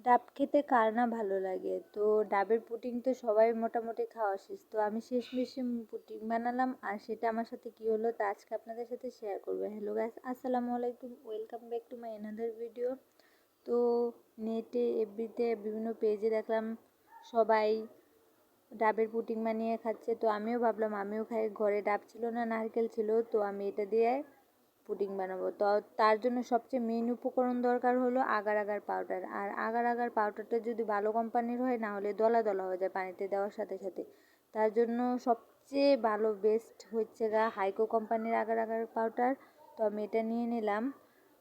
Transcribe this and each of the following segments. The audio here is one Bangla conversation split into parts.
ডাব খেতে কার না ভালো লাগে। তো ডাবের পুডিং তো সবাই মোটামুটি খাওয়া শেষ। তো আমি শেষমেশে পুডিং বানালাম, আর সেটা আমার সাথে কী হলো তা আজকে আপনাদের সাথে শেয়ার করবো। হ্যালো গাইস, আসসালামু আলাইকুম, welcome back to my another video. তো নেটে এফবিতে বিভিন্ন পেজে দেখলাম সবাই ডাবের পুডিং বানিয়ে খাচ্ছে। তো আমিও ভাবলাম আমিও খাই। ঘরে ডাব ছিল না, নারকেল ছিল, তো আমি এটা দিয়ে পুডিং বানাবো। তো তার জন্য সবচেয়ে মেইন উপকরণ দরকার হলো আগার আগার পাউডার। আর আগার আগার পাউডারটা যদি ভালো কোম্পানির হয়, না হলে দলা দলা হয়ে যায় পানিতে দেওয়ার সাথে সাথে। তার জন্য সবচেয়ে ভালো বেস্ট হচ্ছে হাইকো কোম্পানির আগার আগার পাউডার। তো আমি এটা নিয়ে নিলাম।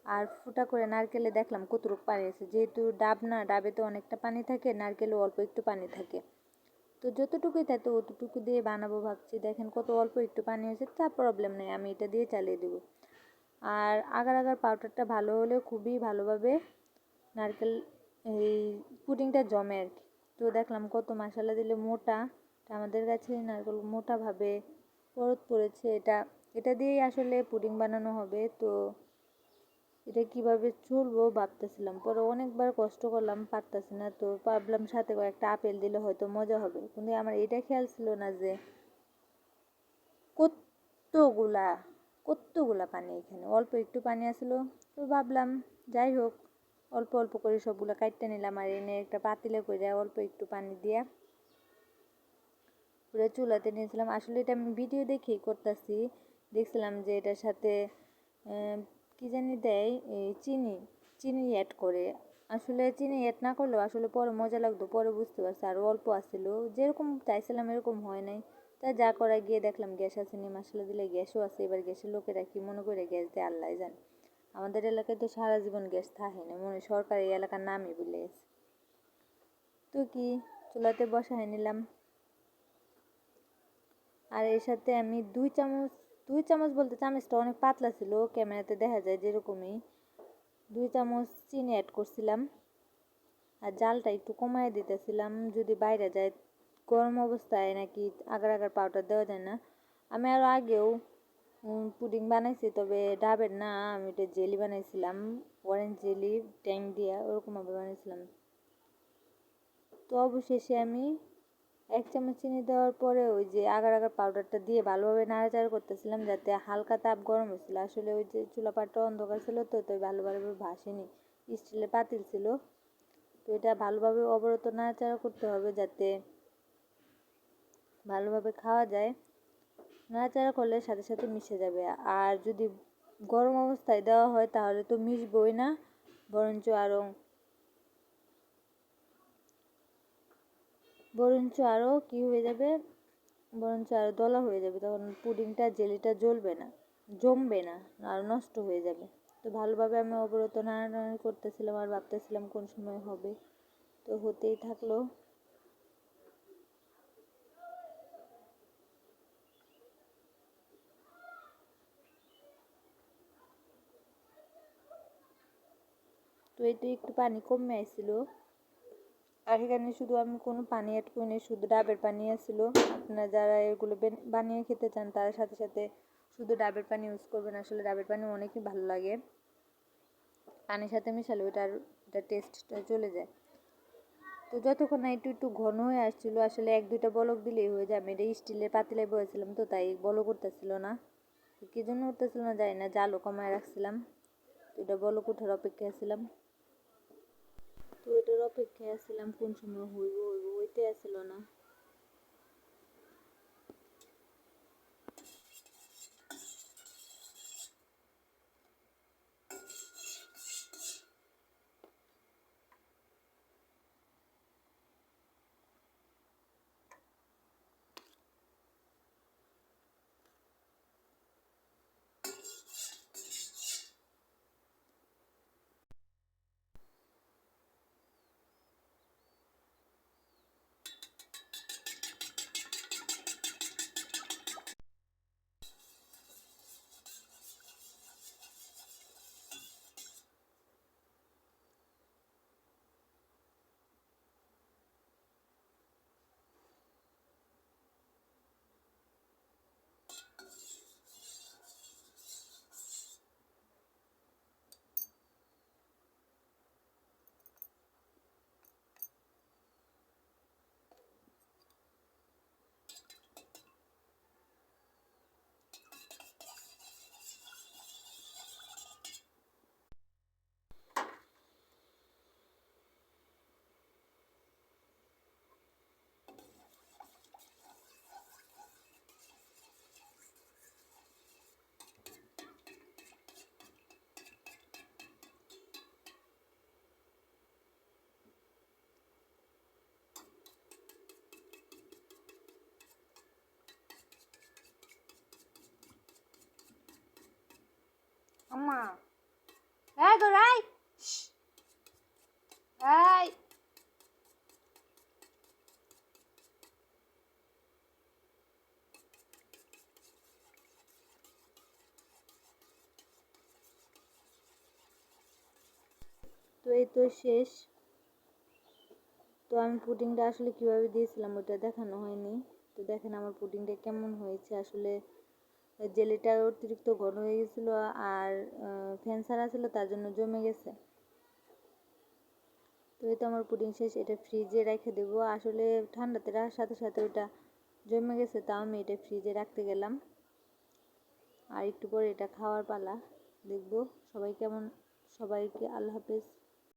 আর ফুটা করে নারকেলে দেখলাম কতটুকু পানি আছে, যেহেতু ডাব না, ডাবে তো অনেকটা পানি থাকে, নারকেলে অল্প একটু পানি থাকে। তো যতটুকুই থাকে অতটুকু দিয়ে বানাবো ভাবছি। দেখেন কত অল্প একটু পানি হয়েছে, তা প্রবলেম নেই, আমি এটা দিয়ে চালিয়ে দেবো। আর আগার আগার পাউডারটা ভালো হলেও খুবই ভালোভাবে নারকেল এই পুডিংটা জমে আর কি। তো দেখলাম কত মশলা দিলে মোটা, আমাদের কাছে নারকেল মোটাভাবে পরত পড়েছে। এটা দিয়েই আসলে পুডিং বানানো হবে। তো এটা কিভাবে চলবো ভাবতেছিলাম, পরে অনেকবার কষ্ট করলাম, পারতেছি না। তো ভাবলাম সাথে কয়েকটা আপেল দিলে হয়তো মজা হবে, কিন্তু আমার এটা খেয়াল ছিল না যে কতগুলা কতগুলা পানি, এখানে অল্প একটু পানি আসলো। তো ভাবলাম যাই হোক, অল্প অল্প করে সবগুলো কাটতে নিলাম, আর এনে একটা পাতিলে করে অল্প একটু পানি দিয়া পুরো চুলাতে নিয়েছিলাম। আসলে এটা আমি ভিডিও দেখেই করতেছি। দেখছিলাম যে এটার সাথে কি জানি দেয়, এই চিনি চিনি অ্যাড করে। আসলে চিনি অ্যাড না করলেও আসলে পরে মজা লাগতো, পরে বুঝতে পারছি। আর অল্প আসছিল, যেরকম চাইছিলাম এরকম হয় নাই। তা যা করা গিয়ে দেখলাম গ্যাস আসেনি, মশলা দিলে গ্যাসও আছে। এবার গ্যাসের লোকেরা কি মনে করে গ্যাস দেয় আল্লাহ জানে। আমাদের এলাকায় তো সারা জীবন গ্যাস থাকে না, মনে সরকার এই এলাকার নামই ভুলে গেছে। তো কি চুলাতে বসায় নিলাম। আর এর সাথে আমি 2 চামচ বলতে চামচটা অনেক পাতলা ছিল, ক্যামেরাতে দেখা যায় যেরকমই, 2 চামচ চিনি অ্যাড করছিলাম। আর জালটা একটু কমায় দিতেছিলাম, যদি বাইরে যায়। গরম অবস্থায় নাকি আগার আগার পাউডার দেওয়া যায় না। আমি আরও আগেও পুডিং বানাইছি, তবে ডাবের না, আমি এটা জেলি বানাইছিলাম, অরেঞ্জ জেলি ট্যাং দিয়া ওরকমভাবে বানাইছিলাম। তো অবশেষে আমি 1 চামচ চিনি দেওয়ার পরে ওই যে আগার আগার পাউডারটা দিয়ে ভালোভাবে নাড়াচাড়া করতেছিলাম, যাতে হালকা তাপ গরম হয়েছিল। আসলে ওই যে চুলাপাটটা অন্ধকার ছিল, তো ভালোভাবে ভাসেনি, স্টিলের পাতিল ছিল। তো এটা ভালোভাবে অবরত নাড়াচাড়া করতে হবে, যাতে ভালোভাবে খাওয়া যায়। নাড়াচাড়া করলে সাথে সাথে মিশে যাবে। আর যদি গরম অবস্থায় দেওয়া হয় তাহলে তো মিশবই না, বরঞ্চ আরও কি হয়ে যাবে, বরঞ্চ আরও দলা হয়ে যাবে। তখন পুডিংটা জেলিটা জমবে না, আর নষ্ট হয়ে যাবে। তো ভালোভাবে আমি অবরত নাড়ানাড়ি করতেছিলাম, আর ভাবতেছিলাম কোন সময় হবে। তো হতেই থাকলো। তো এতে একটু পানি কমে আসছিল। আর এখানে শুধু আমি কোনো পানি অ্যাড করিনি, শুধু ডাবের পানি আসছিল। আপনারা যারা এগুলো বানিয়ে খেতে চান তার সাথে সাথে শুধু ডাবের পানি ইউজ করবেন। আসলে ডাবের পানি অনেকই ভালো লাগে, পানির সাথে মিশালে ওটা টেস্টটা চলে যায়। তো যতক্ষণ না একটু একটু ঘন হয়ে আসছিলো, আসলে 1-2টা বলক দিলেই হয়ে যায়। আমি এটা স্টিলের পাতিলে বয়েছিলাম, তো তাই বলক উঠতেছিল না। কী জন্য উঠতেছিল না জানি না, জালও কমায় রাখছিলাম। তো এটা বলক ওঠার অপেক্ষায় ছিলাম। তো এটার অপেক্ষায় আসছিলাম কোন সময় হইতে আসছিল না। আম্মা এই গো রাই এই তো এই তো শেষ। তো আমি পুডিংটা আসলে কিভাবে দিয়েছিলাম ওটা দেখানো হয়নি। তো দেখেন আমার পুডিংটা কেমন হয়েছে। আসলে জেলিটা অতিরিক্ত ঘন হয়ে গেছিলো আর ফ্যান ছাড়া ছিল তার জন্য জমে গেছে। তো এই তো আমার পুডিং শেষ। এটা ফ্রিজে রেখে দেবো। আসলে ঠান্ডাতে রাখার সাথে সাথে ওটা জমে গেছে, তাও আমি এটা ফ্রিজে রাখতে গেলাম। আর একটু পরে এটা খাওয়ার পালা। দেখবো সবাই কেমন। সবাইকে আল্লাহ হাফেজ।